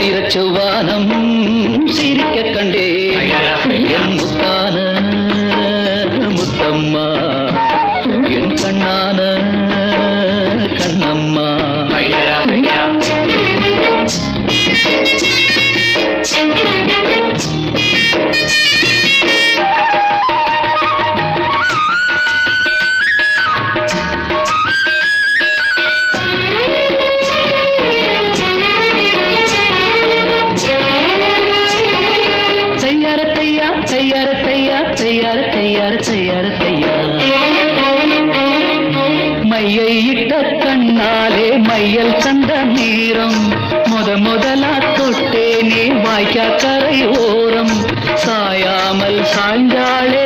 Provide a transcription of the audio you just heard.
சித்திரச் செவ்வானம் சிரிக்க கண்டே என் முத்தான முத்தம்மா என் கண்ணான கண்ணம்மா மையை இட்ட கண்ணாலே மையல் கண்ட நேரம் முதலா தொட்டேனே வாய்க்கா கரை ஓரம் சாயாமல் சாய்ந்தாளே